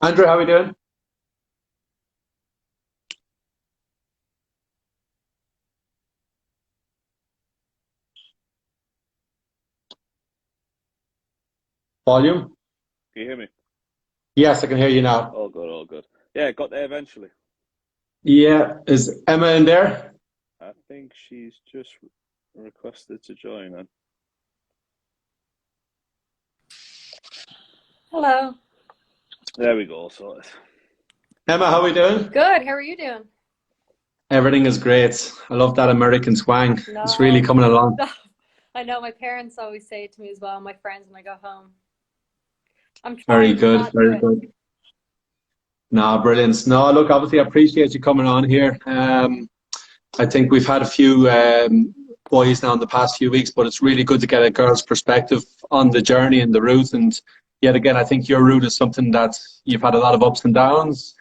Andrew, how are we doing? Volume? Can you hear me? Yes, I can hear you now. All good, all good. Yeah, got there eventually. Yeah, is Emma in there? I think she's just requested to join. And Hello. there we go. So Emma, how are we doing? Good. How are you doing? Everything is great. I love that American twang. It's really No. coming along. I know my parents always say it to me as well, my friends when I go home. I'm Very trying to good, not do very it. good. No, brilliant. No, look, obviously, I appreciate you coming on here. I think we've had a few boys now in the past few weeks, but it's really good to get a girl's perspective on the journey and the route. And yet again, I think your route is something that you've had a lot of ups and downs.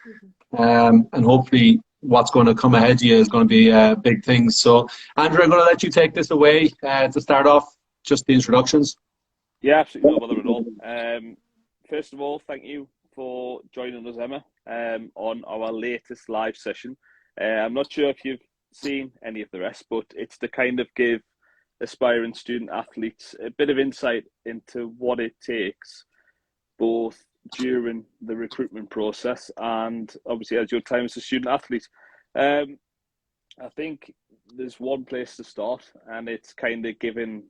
Mhm. And hopefully what's going to come ahead of you is going to be big things. So, Andrew, I'm going to let you take this away to start off, just the introductions. yeah, absolutely no bother at all. First of all, thank you for joining us, Emma, on our latest live session. I'm not sure if you've seen any of the rest, but it's to kind of give aspiring student athletes a bit of insight into what it takes both during the recruitment process and obviously as your time as a student athlete. Um, I think there's one place to start, and it's kind of giving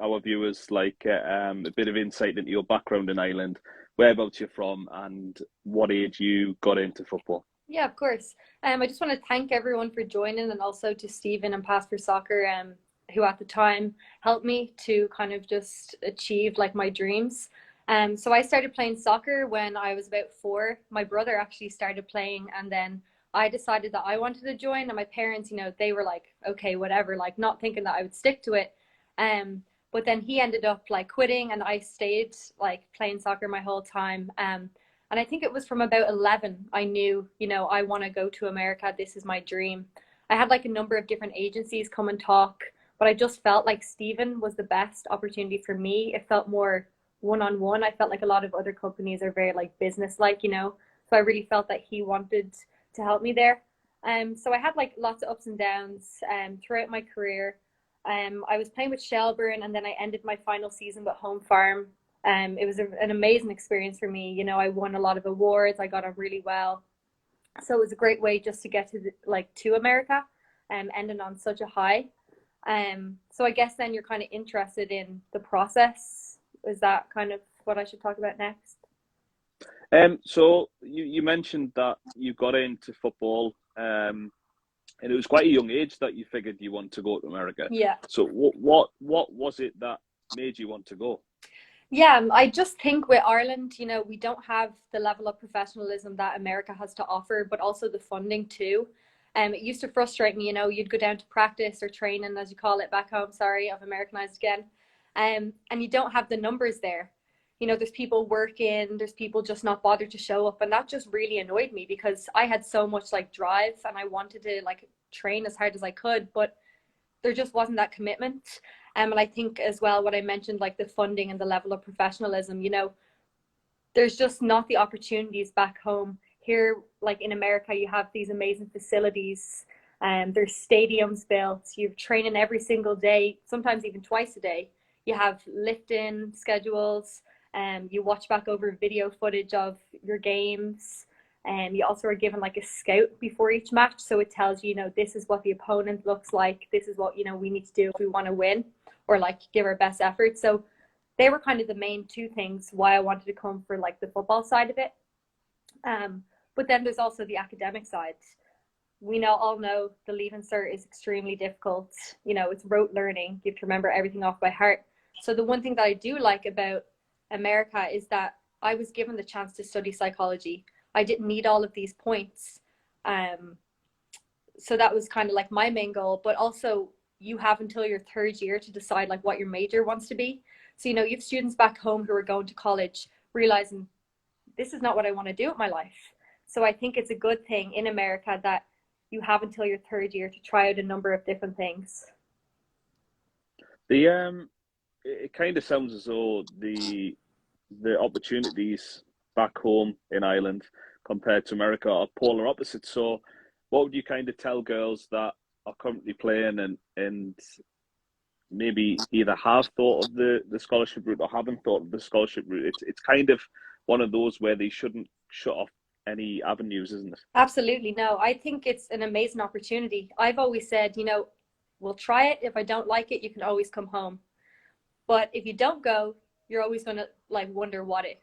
our viewers like a bit of insight into your background in Ireland, whereabouts you're from, and what age you got into football. Yeah, of course. I just want to thank everyone for joining and also to Stephen and Pass for Soccer, who at the time helped me to kind of just achieve like my dreams. So I started playing soccer when I was about 4. My brother actually started playing, and then I decided that I wanted to join, and my parents, they were like, okay, whatever, like not thinking that I would stick to it. Um, but then he ended up like quitting, and I stayed like playing soccer my whole time. And I think it was from about 11, I knew, I want to go to America. This is my dream. I had like a number of different agencies come and talk, but I just felt like Stephen was the best opportunity for me. It felt more one on one. I felt like a lot of other companies are very like business like, So I really felt that he wanted to help me there. So I had like lots of ups and downs throughout my career. I was playing with Shelburne, and then I ended my final season with Home Farm. It was an amazing experience for me. I won a lot of awards. I got on really well, so it was a great way just to get to America, ending on such a high. So I guess then you're kind of interested in the process. Is that kind of what I should talk about next? So you mentioned that you got into football, and it was quite a young age that you figured you want to go to America. Yeah. So what was it that made you want to go? Yeah, I just think with Ireland, we don't have the level of professionalism that America has to offer, but also the funding too. It used to frustrate me, you'd go down to practice or training, as you call it back home. Sorry, I've Americanized again. And you don't have the numbers there. There's people working, there's people just not bothered to show up, and that just really annoyed me because I had so much like drive and I wanted to like train as hard as I could, but there just wasn't that commitment. And I think as well, what I mentioned, like the funding and the level of professionalism, there's just not the opportunities back home. Here, like in America, you have these amazing facilities, and there's stadiums built. You're training every single day, sometimes even twice a day. You have lift-in schedules, and you watch back over video footage of your games. And you also are given like a scout before each match, so it tells you, this is what the opponent looks like. This is what we need to do if we want to win, or like give our best effort. So they were kind of the main two things why I wanted to come for like the football side of it. But then there's also the academic side. We all know the Leaving Cert is extremely difficult. It's rote learning. You have to remember everything off by heart. So the one thing that I do like about America is that I was given the chance to study psychology. I didn't need all of these points. Um, so that was kind of like my main goal, but also you have until your third year to decide like what your major wants to be. So, you have students back home who are going to college realizing this is not what I want to do with my life. So I think it's a good thing in America that you have until your third year to try out a number of different things. The it kind of sounds as though the opportunities back home in Ireland compared to America are polar opposites. So what would you kind of tell girls that are currently playing and maybe either have thought of the scholarship route or haven't thought of the scholarship route? It's kind of one of those where they shouldn't shut off any avenues, isn't it? Absolutely. No, I think it's an amazing opportunity. I've always said, we'll try it. If I don't like it, you can always come home. But if you don't go, you're always going to wonder what if.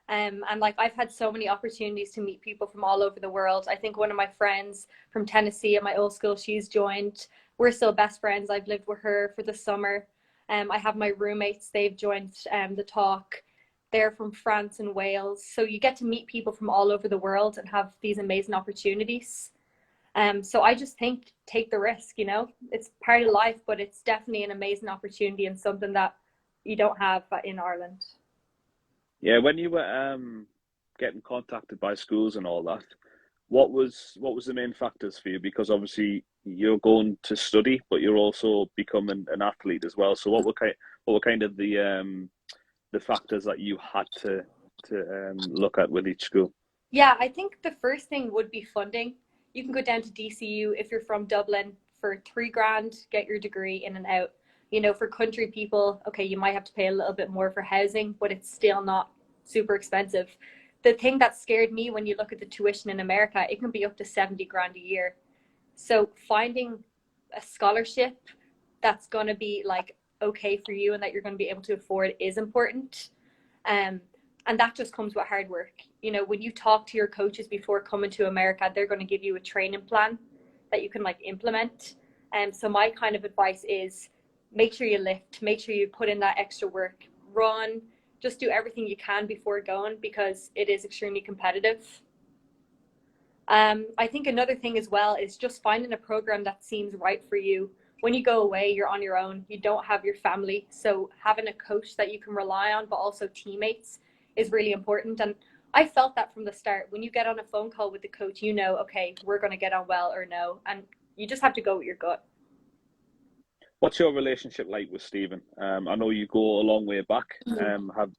And I've had so many opportunities to meet people from all over the world. I think one of my friends from Tennessee at my old school, she's joined. We're still best friends. I've lived with her for the summer. I have my roommates. They've joined the talk. They're from France and Wales. So you get to meet people from all over the world and have these amazing opportunities. So I just think take the risk, it's part of life, but it's definitely an amazing opportunity and something that you don't have in Ireland. Yeah, when you were getting contacted by schools and all that, what was the main factors for you? Because obviously you're going to study, but you're also becoming an athlete as well. So what were kind of the factors that you had to look at with each school? Yeah, I think the first thing would be funding. You can go down to DCU if you're from Dublin for $3,000, get your degree in and out. For country people, okay, you might have to pay a little bit more for housing, but it's still not super expensive. The thing that scared me when you look at the tuition in America, it can be up to $70,000 a year. So finding a scholarship that's going to be okay for you and that you're going to be able to afford is important. And that just comes with hard work. When you talk to your coaches before coming to America, they're going to give you a training plan that you can implement. So my kind of advice is make sure you lift, make sure you put in that extra work, run, just do everything you can before going because it is extremely competitive. I think another thing as well is just finding a program that seems right for you. When you go away, you're on your own. You don't have your family. So having a coach that you can rely on, but also teammates is really important. And I felt that from the start. When you get on a phone call with the coach, okay, we're going to get on well or no. And you just have to go with your gut. What's your relationship like with Stephen? I know you go a long way back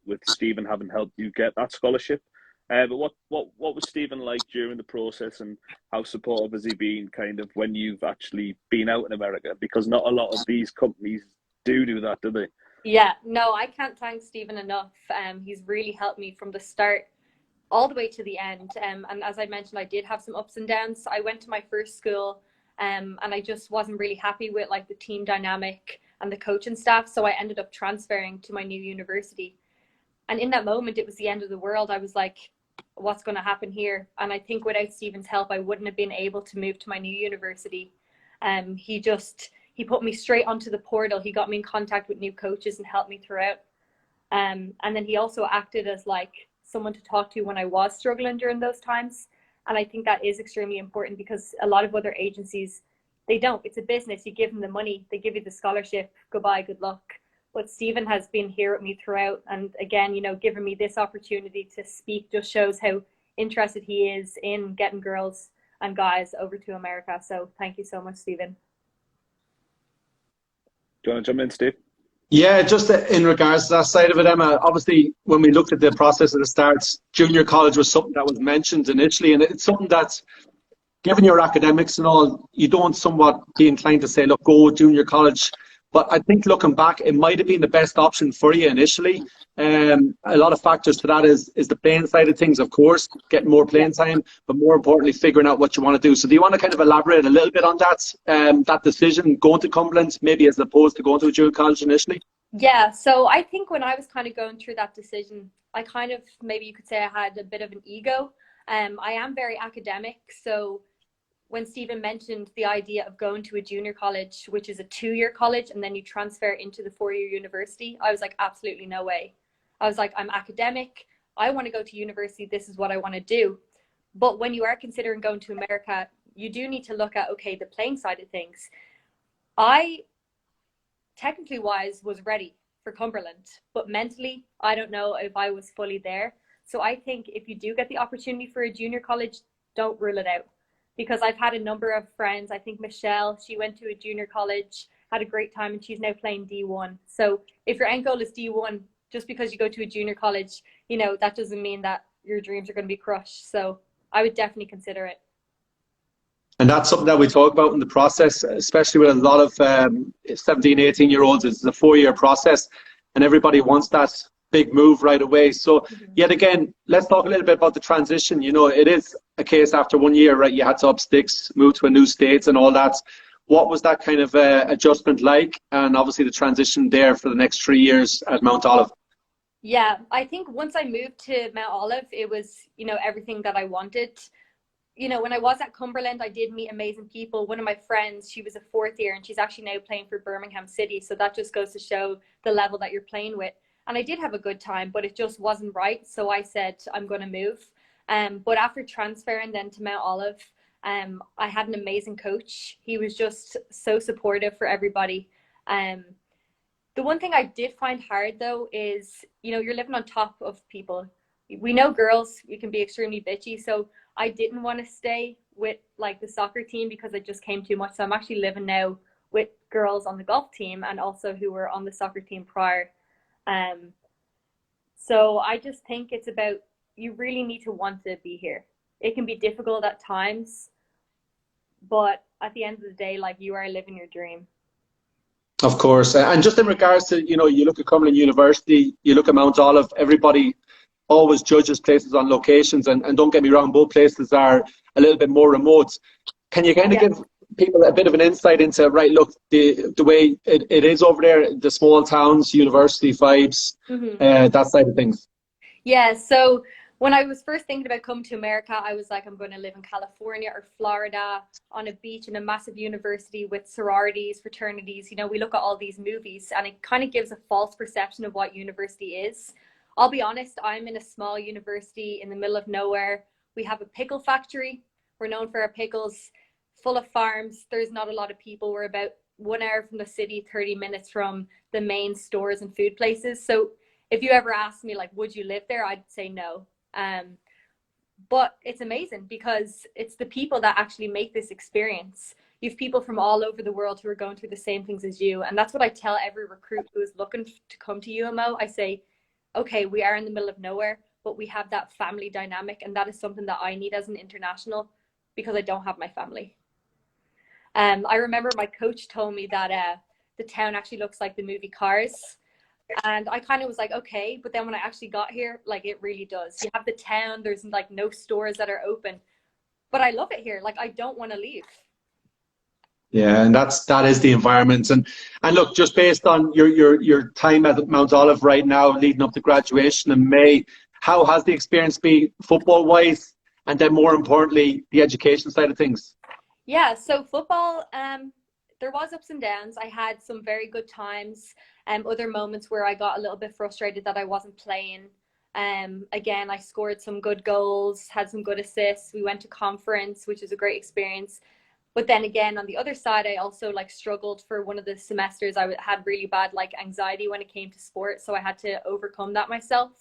with Stephen having helped you get that scholarship. But what was Stephen like during the process, and how supportive has he been kind of when you've actually been out in America? Because not a lot of these companies do that, do they? Yeah, no, I can't thank Stephen enough. He's really helped me from the start all the way to the end. And as I mentioned, I did have some ups and downs. I went to my first school and I just wasn't really happy with the team dynamic and the coaching staff. So I ended up transferring to my new university. And in that moment, it was the end of the world. I was like, what's going to happen here? And I think without Stephen's help, I wouldn't have been able to move to my new university. He put me straight onto the portal. He got me in contact with new coaches and helped me throughout. And then he also acted as someone to talk to when I was struggling during those times. And I think that is extremely important because a lot of other agencies, they don't. It's a business. You give them the money. They give you the scholarship. Goodbye. Good luck. But Stephen has been here with me throughout. And again, giving me this opportunity to speak just shows how interested he is in getting girls and guys over to America. So thank you so much, Stephen. Do you want to jump in, Steve? Yeah, just in regards to that side of it, Emma, obviously when we looked at the process at the start, junior college was something that was mentioned initially, and it's something that's, given your academics and all, you don't somewhat be inclined to say, look, go junior college. But I think looking back, it might have been the best option for you initially. A lot of factors to that is the playing side of things, of course, getting more playing time, but more importantly, figuring out what you want to do. So do you want to kind of elaborate a little bit on that decision, going to Cumberland, maybe as opposed to going to a junior college initially? Yeah, so I think when I was kind of going through that decision, I kind of, maybe you could say I had a bit of an ego. I am very academic, so when Stephen mentioned the idea of going to a junior college, which is a 2-year college, and then you transfer into the 4-year university, I was like, absolutely no way. I was like, I'm academic. I want to go to university. This is what I want to do. But when you are considering going to America, you do need to look at, okay, the playing side of things. I, technically wise, was ready for Cumberland, but mentally, I don't know if I was fully there. So I think if you do get the opportunity for a junior college, don't rule it out. Because I've had a number of friends. I think Michelle, she went to a junior college, had a great time, and she's now playing D1. So if your end goal is D1, just because you go to a junior college, that doesn't mean that your dreams are going to be crushed. So I would definitely consider it. And that's something that we talk about in the process, especially with a lot of 17, 18-year-olds. It's a 4-year process, and everybody wants that big move right away. So yet again, let's talk a little bit about the transition. You know, it is a case after 1 year, right? You had to up sticks, move to a new state and all that. What was that kind of adjustment like? And obviously the transition there for the next 3 years at Mount Olive. Yeah, I think once I moved to Mount Olive, it was, you know, everything that I wanted. You know, when I was at Cumberland, I did meet amazing people. One of my friends, she was a 4th year and she's actually now playing for Birmingham City. So that just goes to show the level that you're playing with. And I did have a good time, but it just wasn't right. So I said, I'm going to move. But after transferring then to Mount Olive, I had an amazing coach. He was just so supportive for everybody. The one thing I did find hard though is, you know, you're living on top of people. We know girls, we can be extremely bitchy. So I didn't want to stay with like the soccer team because it just came too much. So I'm actually living now with girls on the golf team and also who were on the soccer team prior. So I just think it's about, you really need to want to be here. It can be difficult at times, but at the end of the day, like, you are living your dream. Of course. And just in regards to, you know, you look at Cumberland University, you look at Mount Olive, everybody always judges places on locations. And don't get me wrong, both places are a little bit more remote. Can you kind of give people a bit of an insight into, right, look, the way it is over there, the small towns, university vibes, that side of things? Yeah, so when I was first thinking about coming to America, I was like, I'm going to live in California or Florida on a beach in a massive university with sororities, fraternities. You know, we look at all these movies and it kind of gives a false perception of what university is. I'll be honest, I'm in a small university in the middle of nowhere. We have a pickle factory. We're known for our pickles, full of farms. There's not a lot of people. We're about 1 hour from the city, 30 minutes from the main stores and food places. So if you ever asked me, like, would you live there? I'd say no. But it's amazing because it's the people that actually make this experience. You have people from all over the world who are going through the same things as you. And that's what I tell every recruit who is looking to come to UMO. I say, okay, we are in the middle of nowhere, but we have that family dynamic. And that is something that I need as an international because I don't have my family. I remember my coach told me that the town actually looks like the movie Cars. And I kind of was like, okay. But then when I actually got here, like, it really does. You have the town, there's like no stores that are open. But I love it here. Like, I don't want to leave. Yeah, and that is the environment. And look, just based on your time at Mount Olive right now, leading up to graduation in May, how has the experience been football wise, and then more importantly, the education side of things? Yeah, so football, there was ups and downs. I had some very good times, other moments where I got a little bit frustrated that I wasn't playing. Again, I scored some good goals, had some good assists. We went to conference, which was a great experience. But then again, on the other side, I also like struggled for one of the semesters. I had really bad like anxiety when it came to sport. So I had to overcome that myself.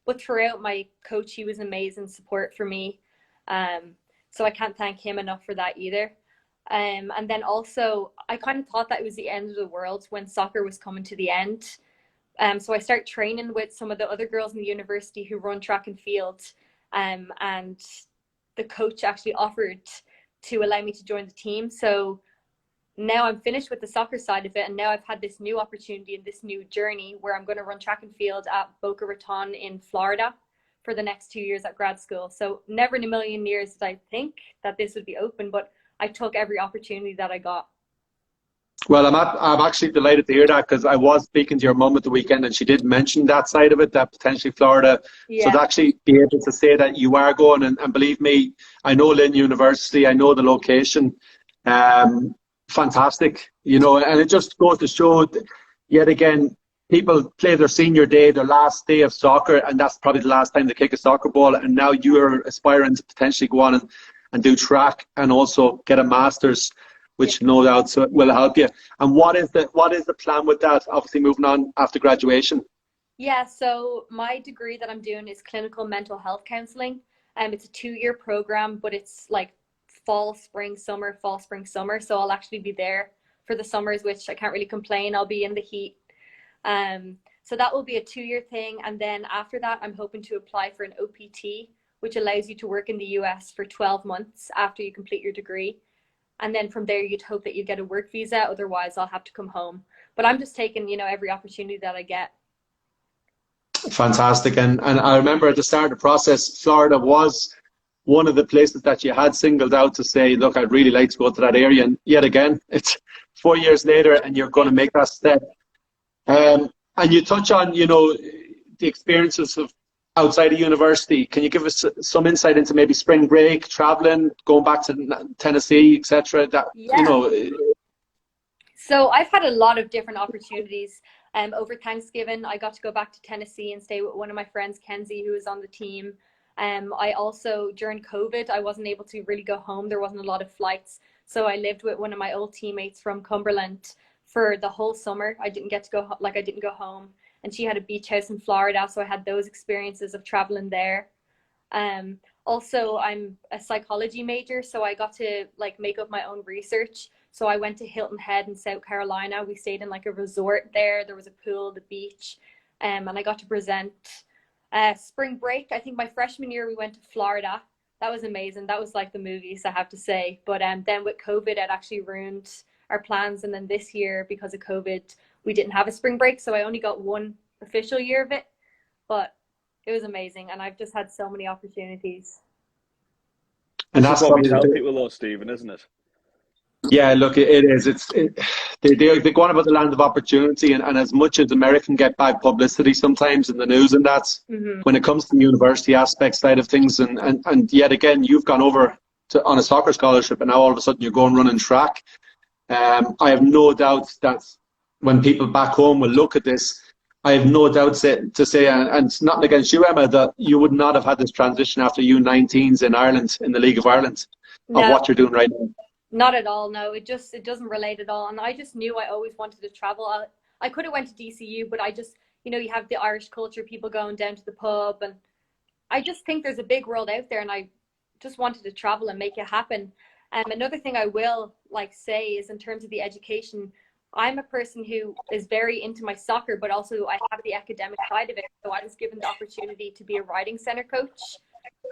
But throughout, my coach, he was amazing support for me. So I can't thank him enough for that either. And then also, I kind of thought that it was the end of the world when soccer was coming to the end. So I started training with some of the other girls in the university who run track and field. And the coach actually offered to allow me to join the team. So now I'm finished with the soccer side of it. And now I've had this new opportunity and this new journey where I'm going to run track and field at Boca Raton in Florida for the next 2 years at grad school. So never in a million years did I think that this would be open, but I took every opportunity that I got. Well, I'm actually delighted to hear that because I was speaking to your mum at the weekend and she did mention that side of it, that potentially Florida. Yeah. So to actually be able to say that you are going, and believe me, I know Lynn University, I know the location, fantastic, you know, and it just goes to show yet again, people play their senior day, their last day of soccer, and that's probably the last time they kick a soccer ball, and now you are aspiring to potentially go on and do track and also get a master's, which no doubt will help you. And what is the plan with that, obviously moving on after graduation? Yeah, so my degree that I'm doing is clinical mental health counseling. It's a 2-year program, but it's like fall, spring, summer. So I'll actually be there for the summers, which I can't really complain. I'll be in the heat. So that will be a 2-year thing. And then after that, I'm hoping to apply for an OPT, which allows you to work in the US for 12 months after you complete your degree. And then from there, you'd hope that you get a work visa. Otherwise, I'll have to come home. But I'm just taking, you know, every opportunity that I get. Fantastic. And I remember at the start of the process, Florida was one of the places that you had singled out to say, look, I'd really like to go to that area. And yet again, it's 4 years later and you're going to make that step. And you touch on, you know, the experiences of outside of university. Can you give us some insight into maybe spring break, traveling, going back to Tennessee, etc.? That, yeah. You know. So I've had a lot of different opportunities. Over Thanksgiving, I got to go back to Tennessee and stay with one of my friends, Kenzie, who was on the team. I also, during COVID, I wasn't able to really go home. There wasn't a lot of flights. So I lived with one of my old teammates from Cumberland for the whole summer. I didn't get to go, I didn't go home. And she had a beach house in Florida. So I had those experiences of traveling there. Also, I'm a psychology major. So I got to make up my own research. So I went to Hilton Head in South Carolina. We stayed in a resort there. There was a pool, the beach, and I got to present. Spring break, I think my freshman year, we went to Florida. That was amazing. That was like the movies, I have to say. But then with COVID, it actually ruined our plans. And then this year, because of COVID, we didn't have a spring break. So I only got one official year of it. But it was amazing. And I've just had so many opportunities. And that's what we tell people though, Stephen, isn't it? Yeah, look, it is. They go on about the land of opportunity, and as much as America can get bad publicity sometimes in the news, and that's when it comes to the university aspect side of things, and yet again, you've gone over on a soccer scholarship, and now all of a sudden you're going running track. I have no doubt that when people back home will look at this, I have no doubt to say, and it's nothing against you, Emma, that you would not have had this transition after U19s in Ireland, in the League of Ireland, of what you're doing right now. Not at all, no. It doesn't relate at all. And I just knew I always wanted to travel. I could have went to DCU, but I just, you know, you have the Irish culture, people going down to the pub. And I just think there's a big world out there. And I just wanted to travel and make it happen. Another thing I will say is in terms of the education, I'm a person who is very into my soccer, but also I have the academic side of it. So I was given the opportunity to be a writing center coach.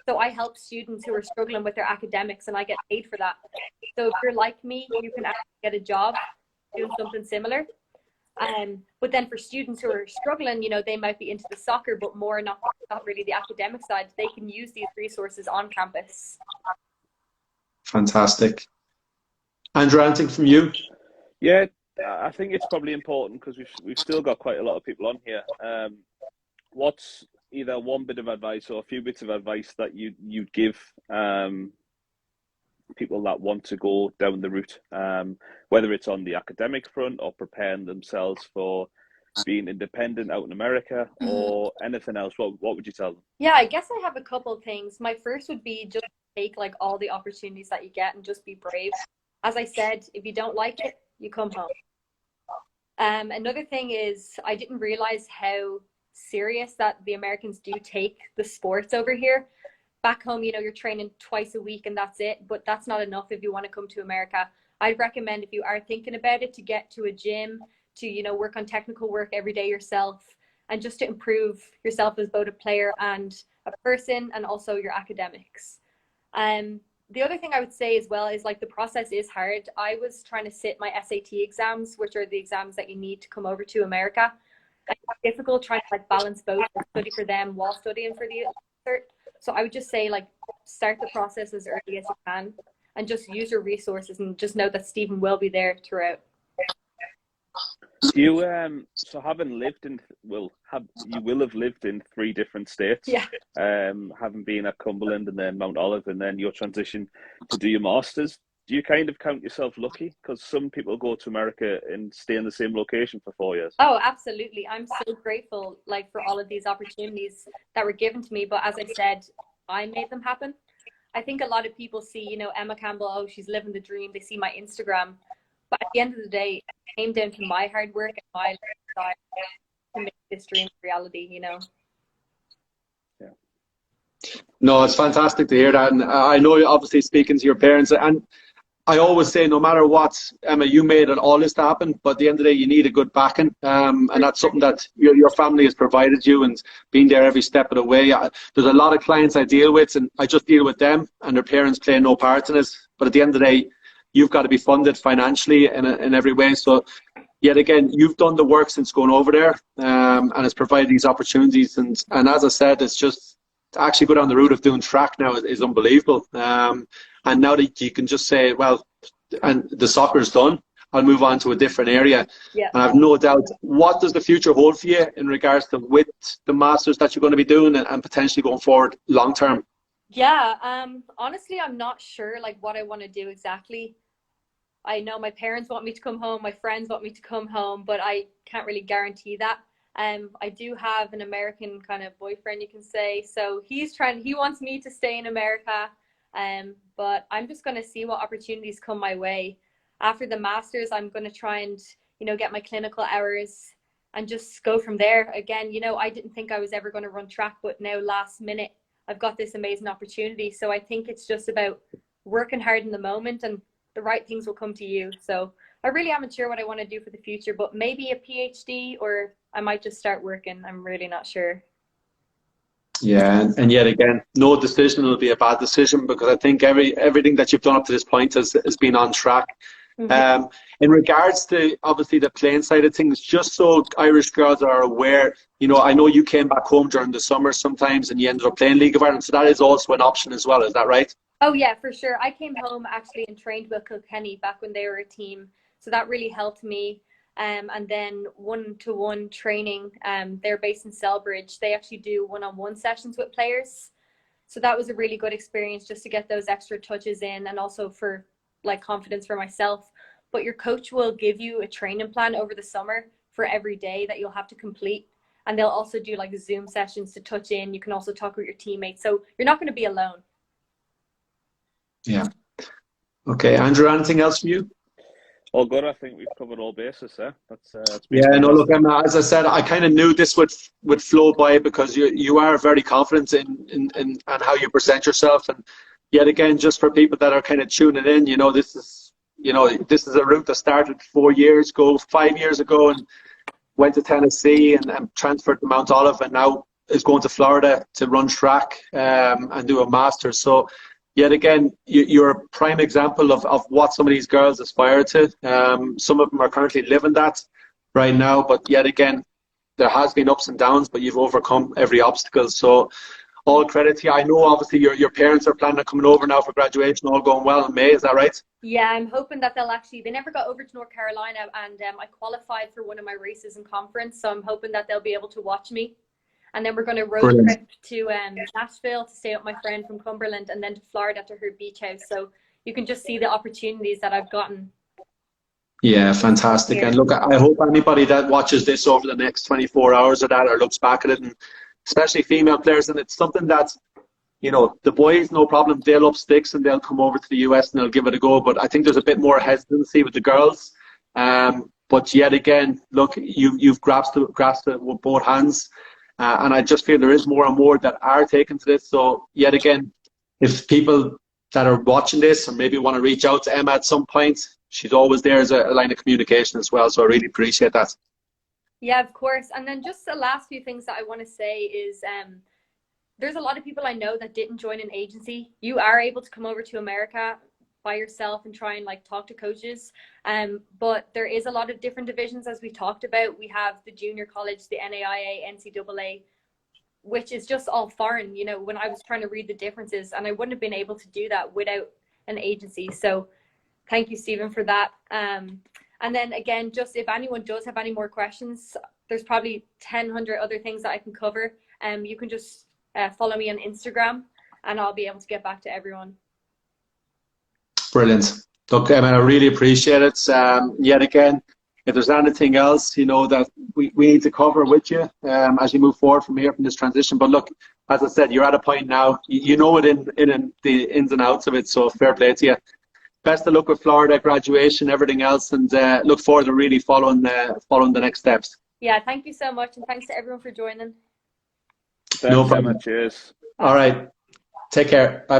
So I help students who are struggling with their academics, and I get paid for that. So if you're like me, you can actually get a job doing something similar. But then for students who are struggling, you know, they might be into the soccer, but more not really the academic side. They can use these resources on campus. Fantastic. Andrew, anything from you? Yeah, I think it's probably important because we've still got quite a lot of people on here. What's either one bit of advice or a few bits of advice that you'd give people that want to go down the route, whether it's on the academic front or preparing themselves for being independent out in America or anything else? What would you tell them? Yeah, I guess I have a couple of things. My first would be just take all the opportunities that you get and just be brave. As I said, if you don't like it, you come home. Another thing is I didn't realize how serious that the Americans do take the sports over here. Back home, you know, you're training twice a week and that's it, but that's not enough if you want to come to America. I'd recommend, if you are thinking about it, to get to a gym, to, you know, work on technical work every day yourself, and just to improve yourself as both a player and a person, and also your academics. The other thing I would say as well is the process is hard. I was trying to sit my SAT exams, which are the exams that you need to come over to America. It's difficult trying to balance both and study for them while studying for the cert. So I would just say start the process as early as you can and just use your resources, and just know that Stephen will be there throughout. You so having lived in you will have lived in 3 different states. Yeah. Having been at Cumberland and then Mount Olive and then your transition to do your masters. Do you kind of count yourself lucky? Because some people go to America and stay in the same location for 4 years. Oh, absolutely. I'm so grateful for all of these opportunities that were given to me. But as I said, I made them happen. I think a lot of people see, you know, Emma Campbell, oh, she's living the dream. They see my Instagram. But at the end of the day, it came down to my hard work and my desire to make this dream reality, you know. Yeah. No, it's fantastic to hear that. And I know, obviously, speaking to your parents, and I always say, no matter what, Emma, you made it all this to happen, but at the end of the day, you need a good backing. And that's something that your family has provided you and been there every step of the way. There's a lot of clients I deal with, and I just deal with them, and their parents play no part in it. But at the end of the day, you've got to be funded financially in every way. So, yet again, you've done the work since going over there, and it's provided these opportunities. And as I said, it's just to actually go down the route of doing track now is unbelievable. And now that you can just say, well, and the soccer's done, I'll move on to a different area. Yeah. And I've no doubt, what does the future hold for you in regards to with the Masters that you're going to be doing and potentially going forward long term? Yeah, honestly, I'm not sure like what I want to do exactly. I know my parents want me to come home, my friends want me to come home, but I can't really guarantee that. I do have an American kind of boyfriend, you can say. So he wants me to stay in America. But I'm just going to see what opportunities come my way. After the Masters, I'm going to try and, get my clinical hours and just go from there. Again, I didn't think I was ever going to run track, but now last minute, I've got this amazing opportunity. So I think it's just about working hard in the moment and the right things will come to you. So I really haven't sure what I want to do for the future, but maybe a PhD, or I might just start working. I'm really not sure. Yeah, and yet again, no decision will be a bad decision, because I think everything that you've done up to this point has been on track. Mm-hmm. In regards to obviously the playing side of things, just so Irish girls are aware, I know you came back home during the summer sometimes and you ended up playing League of Ireland, so that is also an option as well, is that right? Oh yeah, for sure. I came home actually and trained with Kilkenny back when they were a team, so that really helped me. And then one-to-one training. They're based in Selbridge. They actually do one-on-one sessions with players. So that was a really good experience just to get those extra touches in, and also for like confidence for myself. But your coach will give you a training plan over the summer for every day that you'll have to complete. And they'll also do like Zoom sessions to touch in. You can also talk with your teammates. So you're not going to be alone. Yeah. Okay, Andrew, anything else from you? All good. I think we've covered all bases there. That's yeah. No, look, Emma, as I said, I kind of knew this would flow by, because you are very confident in how you present yourself, and yet again, just for people that are kind of tuning in, this is a route that started 5 years ago, and went to Tennessee and transferred to Mount Olive, and now is going to Florida to run track and do a Masters. So, yet again, you're a prime example of what some of these girls aspire to. Some of them are currently living that right now, but yet again, there has been ups and downs, but you've overcome every obstacle. So all credit to you. I know obviously your parents are planning on coming over now for graduation, all going well in May, is that right? Yeah, I'm hoping that they never got over to North Carolina, and I qualified for one of my races in conference, so I'm hoping that they'll be able to watch me. And then we're going to road trip to Nashville to stay with my friend from Cumberland, and then to Florida to her beach house. So you can just see the opportunities that I've gotten. Yeah, fantastic. And look, I hope anybody that watches this over the next 24 hours or that, or looks back at it, and especially female players, and it's something that, the boys, no problem, they'll up sticks and they'll come over to the US and they'll give it a go. But I think there's a bit more hesitancy with the girls. But yet again, look, you've grasped it with both hands. And I just feel there is more and more that are taken to this. So yet again, if people that are watching this or maybe want to reach out to Emma at some point, she's always there as a line of communication as well. So I really appreciate that. Yeah, of course. And then just the last few things that I want to say is there's a lot of people I know that didn't join an agency. You are able to come over to America by yourself and try and talk to coaches, but there is a lot of different divisions, as we talked about. We have the junior college, the NAIA, NCAA, which is just all foreign, when I was trying to read the differences, and I wouldn't have been able to do that without an agency. So thank you, Stephen, for that. And then again, just if anyone does have any more questions, there's probably 100 other things that I can cover. You can just follow me on Instagram and I'll be able to get back to everyone. Brilliant. Look, I really appreciate it. Yet again, if there's anything else, that we need to cover with you as you move forward from here, from this transition. But look, as I said, you're at a point now, you know it in the ins and outs of it, so fair play to you. Best of luck with Florida, graduation, everything else, and look forward to really following the next steps. Yeah, thank you so much, and thanks to everyone for joining. Thanks, no problem. Cheers. All right. Take care. Bye.